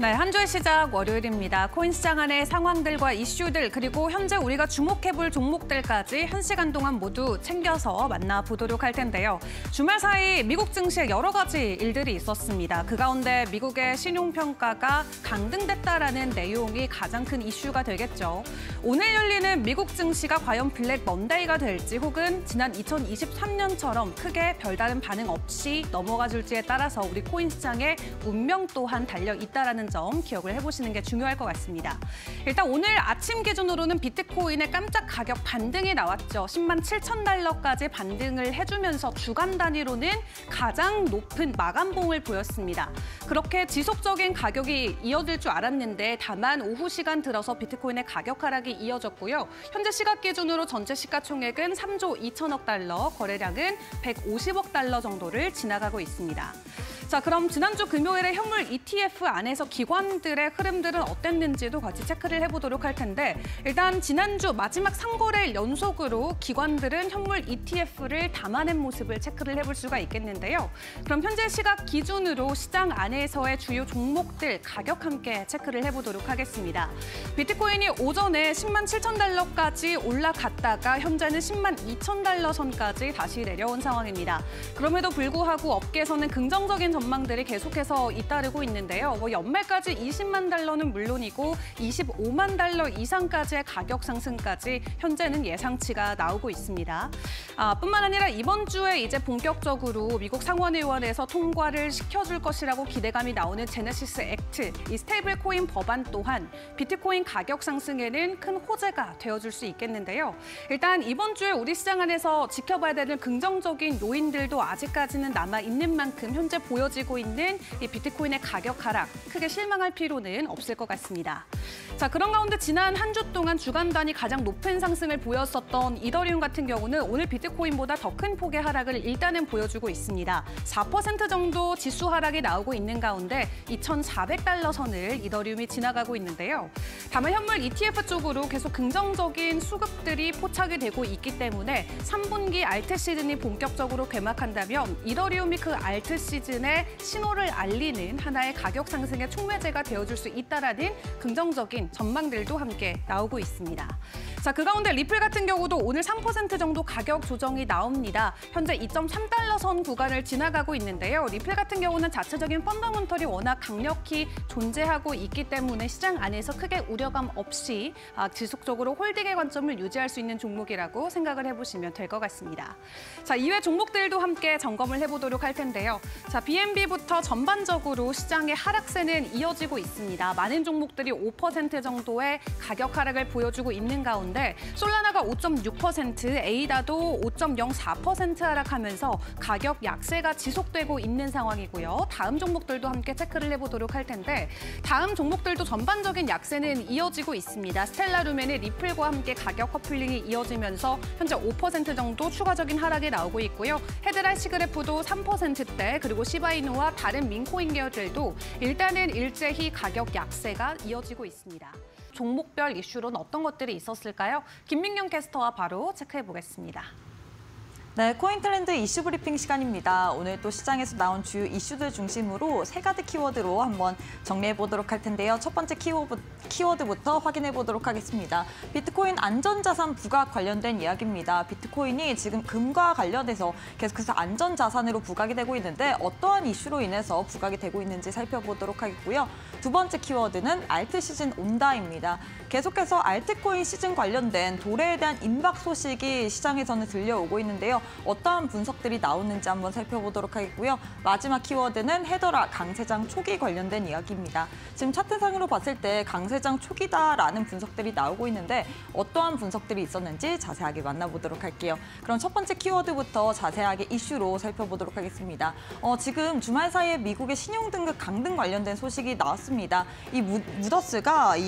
네, 한 주의 시작 월요일입니다. 코인 시장 안의 상황들과 이슈들 그리고 현재 우리가 주목해볼 종목들까지 1시간 동안 모두 챙겨서 만나보도록 할 텐데요. 주말 사이 미국 증시에 여러 가지 일들이 있었습니다. 그 가운데 미국의 신용평가가 강등됐다라는 내용이 가장 큰 이슈가 되겠죠. 오늘 열리는 미국 증시가 과연 블랙 먼데이가 될지 혹은 지난 2023년처럼 크게 별다른 반응 없이 넘어가 줄지에 따라서 우리 코인 시장의 운명 또한 달려 있다라는 점 기억을 해보시는 게 중요할 것 같습니다. 일단 오늘 아침 기준으로는 비트코인의 깜짝 가격 반등이 나왔죠. 10만 7천 달러까지 반등을 해주면서 주간 단위로는 가장 높은 마감봉을 보였습니다. 그렇게 지속적인 가격이 이어질 줄 알았는데 다만 오후 시간 들어서 비트코인의 가격 하락이 이어졌고요. 현재 시각 기준으로 전체 시가총액은 3조 2천억 달러, 거래량은 150억 달러 정도를 지나가고 있습니다. 자, 그럼 지난주 금요일에 현물 ETF 안에서 기관들의 흐름들은 어땠는지도 같이 체크를 해보도록 할 텐데 일단 지난주 마지막 3거래일 연속으로 기관들은 현물 ETF를 담아낸 모습을 체크를 해볼 수가 있겠는데요. 그럼 현재 시각 기준으로 시장 안에서의 주요 종목들 가격 함께 체크를 해보도록 하겠습니다. 비트코인이 오전에 10만 7천 달러까지 올라갔다가 현재는 10만 2천 달러 선까지 다시 내려온 상황입니다. 그럼에도 불구하고 업계에서는 긍정적인 전망들이 계속해서 잇따르고 있는데요. 연말까지 20만 달러는 물론이고 25만 달러 이상까지의 가격 상승까지 현재는 예상치가 나오고 있습니다. 뿐만 아니라 이번 주에 이제 본격적으로 미국 상원의원에서 통과를 시켜줄 것이라고 기대감이 나오는 제네시스 액트, 이 스테이블 코인 법안 또한 비트코인 가격 상승에는 큰 호재가 되어줄 수 있겠는데요. 일단 이번 주에 우리 시장 안에서 지켜봐야 되는 긍정적인 요인들도 아직까지는 남아있는 만큼 현재 보여지고 있는 이 비트코인의 가격 하락, 크게 실망할 필요는 없을 것 같습니다. 자, 그런 가운데 지난 한 주 동안 주간 단위 가장 높은 상승을 보였었던 이더리움 같은 경우는 오늘 비트코인보다 더 큰 폭의 하락을 일단은 보여주고 있습니다. 4% 정도 지수 하락이 나오고 있는 가운데 2,400달러 선을 이더리움이 지나가고 있는데요. 다만 현물 ETF 쪽으로 계속 긍정적인 수급들이 포착이 되고 있기 때문에 3분기 알트 시즌이 본격적으로 개막한다면 이더리움이 그 알트 시즌의 신호를 알리는 하나의 가격 상승의 촉매제가 되어줄 수 있다라는 긍정적인 전망들도 함께 나오고 있습니다. 자, 그 가운데 리플 같은 경우도 오늘 3% 정도 가격 조정이 나옵니다. 현재 2.3달러 선 구간을 지나가고 있는데요. 리플 같은 경우는 자체적인 펀더먼털이 워낙 강력히 존재하고 있기 때문에 시장 안에서 크게 우려감 없이 지속적으로 홀딩의 관점을 유지할 수 있는 종목이라고 생각을 해보시면 될 것 같습니다. 자, 이외 종목들도 함께 점검을 해보도록 할 텐데요. 자, BNB부터 전반적으로 시장의 하락세는 이어지고 있습니다. 많은 종목들이 5% 정도의 가격 하락을 보여주고 있는 가운데 솔라나가 5.6%, 에이다도 5.04% 하락하면서 가격 약세가 지속되고 있는 상황이고요. 다음 종목들도 함께 체크를 해보도록 할 텐데 다음 종목들도 전반적인 약세는 이어지고 있습니다. 스텔라루멘의 리플과 함께 가격 커플링이 이어지면서 현재 5% 정도 추가적인 하락이 나오고 있고요. 헤드라이 시그래프도 3%대 그리고 시바이누와 다른 민코인 계열들도 일단은 일제히 가격 약세가 이어지고 있습니다. 종목별 이슈로는 어떤 것들이 있었을까요? 김민경 캐스터와 바로 체크해 보겠습니다. 네, 코인트렌드 이슈 브리핑 시간입니다. 오늘 또 시장에서 나온 주요 이슈들 중심으로 세 가지 키워드로 한번 정리해 보도록 할 텐데요. 첫 번째 키워드부터 확인해 보도록 하겠습니다. 비트코인 안전자산 부각 관련된 이야기입니다. 비트코인이 지금 금과 관련해서 계속해서 안전자산으로 부각이 되고 있는데 어떠한 이슈로 인해서 부각이 되고 있는지 살펴보도록 하겠고요. 두 번째 키워드는 알트 시즌 온다입니다. 계속해서 알트코인 시즌 관련된 도래에 대한 임박 소식이 시장에서는 들려오고 있는데요. 어떠한 분석들이 나오는지 한번 살펴보도록 하겠고요. 마지막 키워드는 헤더라 강세장 초기 관련된 이야기입니다. 지금 차트상으로 봤을 때 강세장 초기다라는 분석들이 나오고 있는데 어떠한 분석들이 있었는지 자세하게 만나보도록 할게요. 그럼 첫 번째 키워드부터 자세하게 이슈로 살펴보도록 하겠습니다. 지금 주말 사이에 미국의 신용등급 강등 관련된 소식이 나왔습니다. 이 무디스가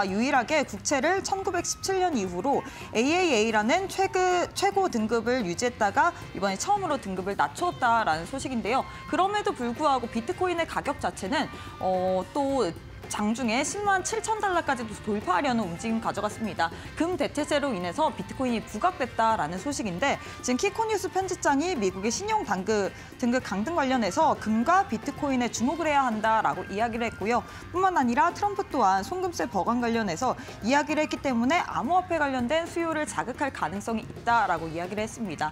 유일하게 국채를 1917년 이후로 AAA라는 최고 등급을 유지했다가 이번에 처음으로 등급을 낮췄다라는 소식인데요. 그럼에도 불구하고 비트코인의 가격 자체는 또 장중에 10만 7천 달러까지도 돌파하려는 움직임 가져갔습니다. 금 대체제로 인해서 비트코인이 부각됐다라는 소식인데 지금 키코뉴스 편집장이 미국의 신용 등급 강등 관련해서 금과 비트코인에 주목을 해야 한다라고 이야기를 했고요. 뿐만 아니라 트럼프 또한 송금세 법안 관련해서 이야기를 했기 때문에 암호화폐 관련된 수요를 자극할 가능성이 있다라고 이야기를 했습니다.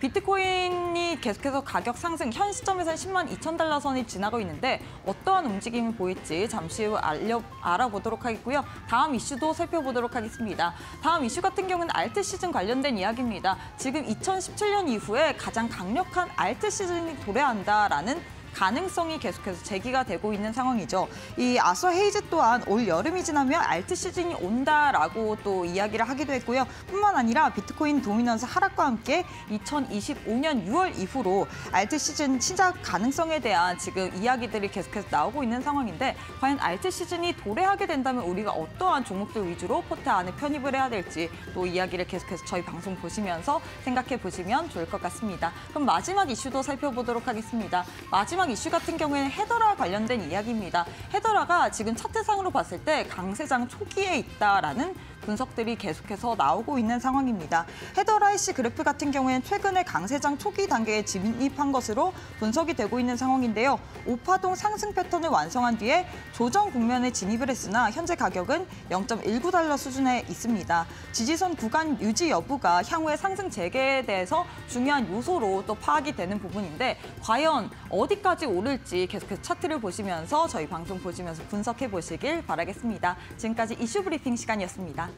비트코인이 계속해서 가격 상승, 현 시점에서는 10만 2천 달러 선이 지나고 있는데 어떠한 움직임을 보일지 잠시 후 알아보도록 하겠고요. 다음 이슈도 살펴보도록 하겠습니다. 다음 이슈 같은 경우는 알트 시즌 관련된 이야기입니다. 지금 2017년 이후에 가장 강력한 알트 시즌이 도래한다라는 가능성이 계속해서 제기가 되고 있는 상황이죠. 이 아서 헤이즈 또한 올 여름이 지나면 알트 시즌이 온다라고 또 이야기를 하기도 했고요. 뿐만 아니라 비트코인 도미넌스 하락과 함께 2025년 6월 이후로 알트 시즌 시작 가능성에 대한 지금 이야기들이 계속해서 나오고 있는 상황인데 과연 알트 시즌이 도래하게 된다면 우리가 어떠한 종목들 위주로 포트 안에 편입을 해야 될지 또 이야기를 계속해서 저희 방송 보시면서 생각해 보시면 좋을 것 같습니다. 그럼 마지막 이슈도 살펴보도록 하겠습니다. 마지막 이슈 같은 경우에는 헤더라 관련된 이야기입니다. 헤더라가 지금 차트상으로 봤을 때 강세장 초기에 있다라는 분석들이 계속해서 나오고 있는 상황입니다. 헤더라 IC 그래프 같은 경우에는 최근에 강세장 초기 단계에 진입한 것으로 분석이 되고 있는 상황인데요. 5파동 상승 패턴을 완성한 뒤에 조정 국면에 진입을 했으나 현재 가격은 0.19달러 수준에 있습니다. 지지선 구간 유지 여부가 향후의 상승 재개에 대해서 중요한 요소로 또 파악이 되는 부분인데 과연 어디까지 오를지 계속해서 차트를 보시면서 저희 방송 보시면서 분석해 보시길 바라겠습니다. 지금까지 이슈 브리핑 시간이었습니다.